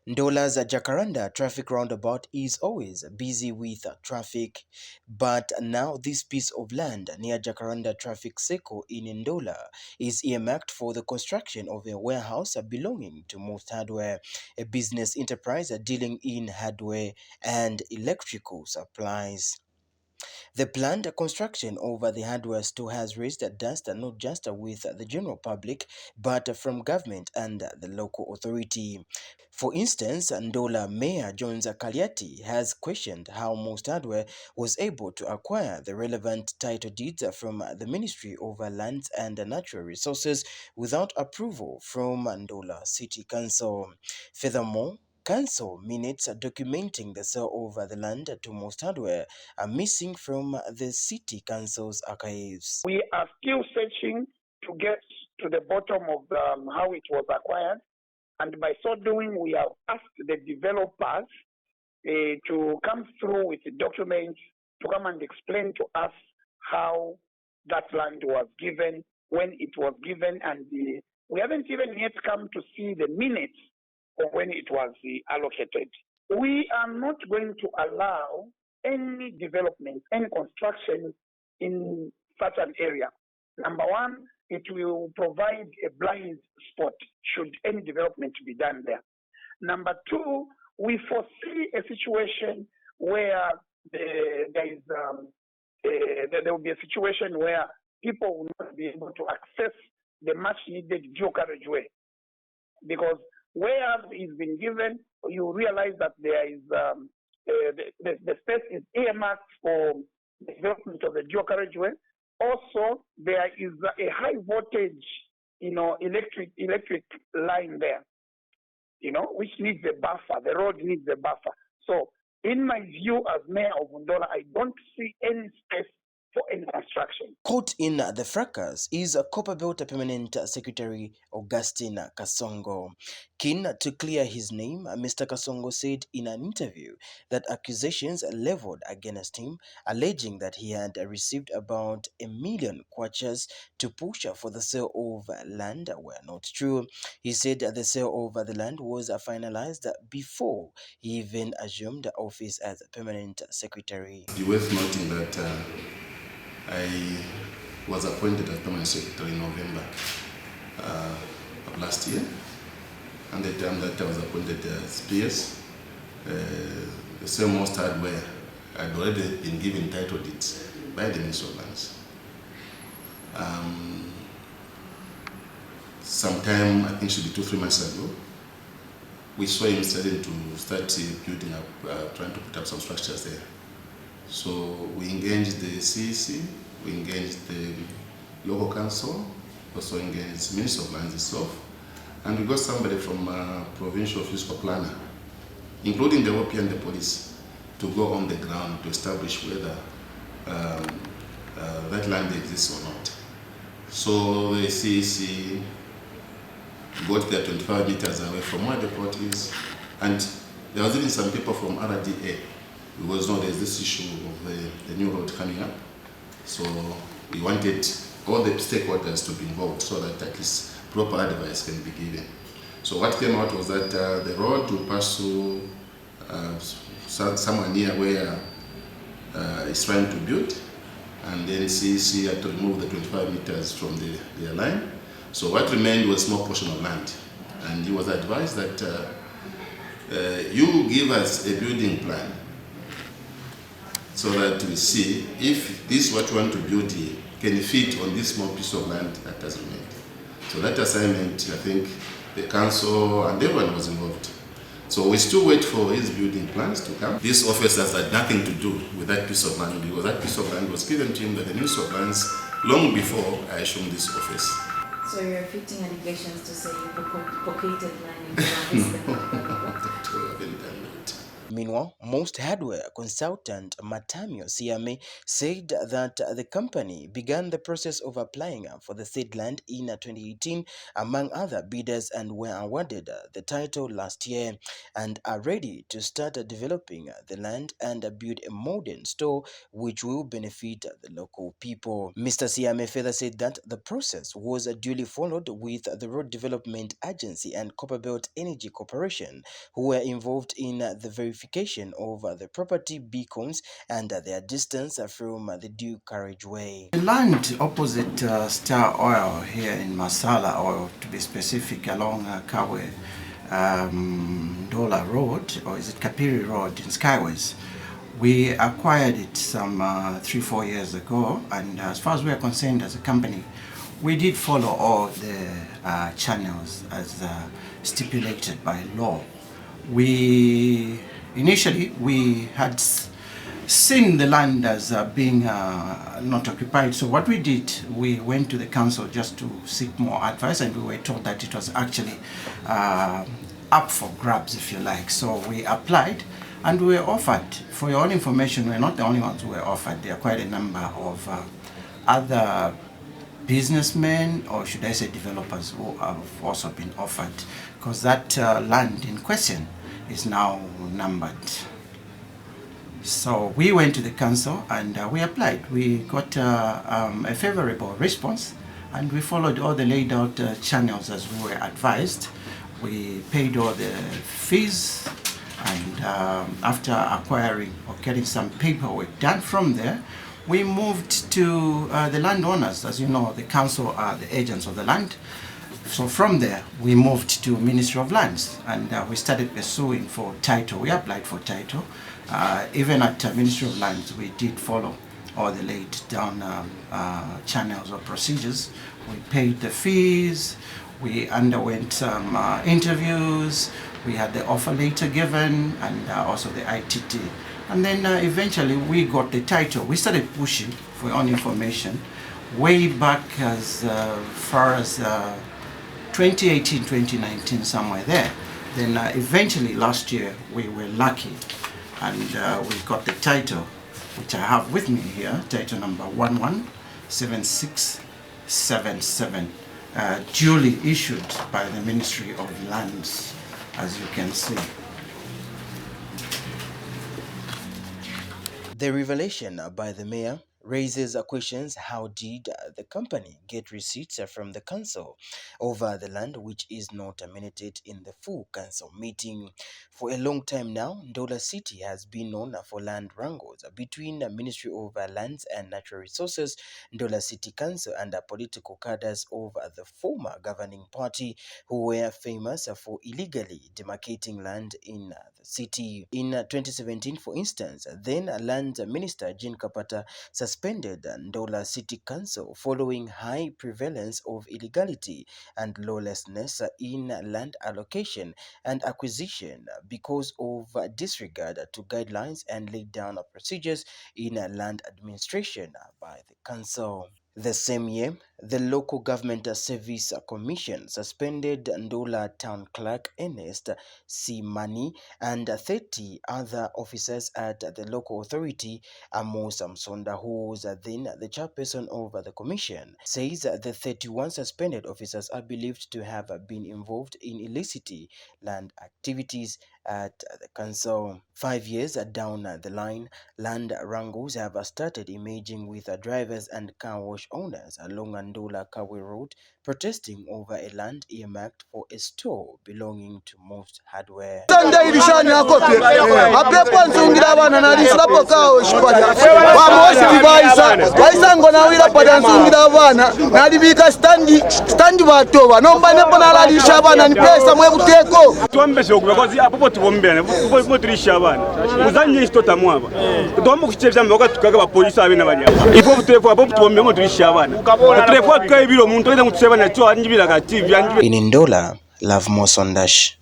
Ndola's Jacaranda traffic roundabout is always busy with traffic, but now this piece of land near Jacaranda Traffic Circle in Ndola is earmarked for the construction of a warehouse belonging to Most Hardware, a business enterprise dealing in hardware and electrical supplies. The planned construction of the hardware store has raised dust not just with the general public, but from government and the local authority. For instance, Ndola Mayor Jones Kaliati has questioned how Most Hardware was able to acquire the relevant title deeds from the Ministry of Lands and Natural Resources without approval from Ndola City Council. Furthermore, council minutes documenting the sale of the land to Most Hardware are missing from the city council's archives. We are still searching to get to the bottom of how it was acquired, and by so doing, we have asked the developers to come through with the documents to come and explain to us how that land was given, when it was given, and we haven't even yet come to see the minutes of when it was allocated. We are not going to allow any development, any construction in such an area. Number one, it will provide a blind spot should any development be done there. Number two, we foresee a situation where there will be a situation where people will not be able to access the much needed dual carriageway, because where it's been given, you realize that there is the space is earmarked for the development of the dual carriageway. Also, there is a high voltage, electric line there, which needs a buffer. The road needs a buffer. So, in my view as mayor of Ndola, I don't see any space for any construction. Caught in the fracas is Copperbelt Permanent Secretary Augustine Kasongo. Keen to clear his name, Mr. Kasongo said in an interview that accusations leveled against him, alleging that he had received about 1 million kwachas to push for the sale of land, were not true. He said the sale of the land was finalized before he even assumed the office as Permanent Secretary. It's worth noting that I was appointed as Permanent Secretary in November of last year, and the time that I was appointed as PS, the same Most Hardware had already been given title deeds by the Ministry of Lands. Sometime, I think it should be 2-3 months ago, we saw him starting to start building up, trying to put up some structures there. So we engaged the CEC, we engaged the local council, also engaged the Ministry of Lands itself, and we got somebody from Provincial Fiscal Planner, including the OP and the police, to go on the ground to establish whether that land exists or not. So the CEC got there 25 meters away from where the port is, and there was even some people from RDA, because now there's this issue of the new road coming up. So we wanted all the stakeholders to be involved so that at least proper advice can be given. So what came out was that the road will pass through somewhere near where it's trying to build, and then CEC had to remove the 25 meters from their line. So what remained was a small portion of land, and he was advised that you give us a building plan so that we see if this what you want to build here can fit on this small piece of land that has remained. So that assignment, I think the council and everyone was involved. So we still wait for his building plans to come. This office has had nothing to do with that piece of land, because that piece of land was given to him by the Ministry of Lands long before I assumed this office. So you're refuting allegations to say you pocketed land in the No, I haven't done that. Meanwhile, Most Hardware consultant Matamio Siame said that the company began the process of applying for the said land in 2018 among other bidders and were awarded the title last year and are ready to start developing the land and build a modern store which will benefit the local people. Mr. Siame further said that the process was duly followed with the Road Development Agency and Copperbelt Energy Corporation, who were involved in the verification of the property beacons and their distance from the due carriageway. The land opposite Star Oil here in Masala, or to be specific, along Kawe Dola Road, or is it Kapiri Road in Skyways. We acquired it some 3-4 years ago, and as far as we are concerned as a company, we did follow all the channels as stipulated by law. Initially we had seen the land as being not occupied, so what we did, we went to the council just to seek more advice, and we were told that it was actually up for grabs, if you like. So we applied and we were offered. For your own information, we're not the only ones who were offered. There are quite a number of other businessmen, or should I say developers, who have also been offered, because that land in question is now numbered. So we went to the council and we applied. We got a favorable response, and we followed all the laid out channels as we were advised. We paid all the fees, and after acquiring or getting some paperwork done from there, we moved to the landowners. As you know, the council are the agents of the land. So from there, we moved to Ministry of Lands, and we started pursuing for title. We applied for title. Even at Ministry of Lands, we did follow all the laid down channels or procedures. We paid the fees. We underwent some interviews. We had the offer letter given, and also the ITT. And then eventually we got the title. We started pushing, for your own information, way back as far as 2018, 2019, somewhere there. Then eventually last year we were lucky, and we got the title, which I have with me here, title number 117677, duly issued by the Ministry of Lands, as you can see. The revelation by the mayor raises questions. How did the company get receipts from the council over the land which is not nominated in the full council meeting? For a long time now, Ndola City has been known for land wrangles between the Ministry of Lands and Natural Resources, Ndola City Council, and the political cadres of the former governing party, who were famous for illegally demarcating land in the city. In 2017, for instance, then Land Minister Jean Kapata suspended Ndola City Council following high prevalence of illegality and lawlessness in land allocation and acquisition because of disregard to guidelines and laid down procedures in land administration by the council. The same year, the Local Government Service Commission suspended Ndola Town Clerk Ernest Simani and 30 other officers at the local authority. Amo Samsonda, who was then the chairperson of the commission, says the 31 suspended officers are believed to have been involved in illicit land activities at the council. 5 years down the line, land wrangles have started emerging with drivers and car wash owners along Ndola Kawe Road protesting over a land earmarked for a store belonging to Most Hardware. In Ndola, Love Mo Sondash.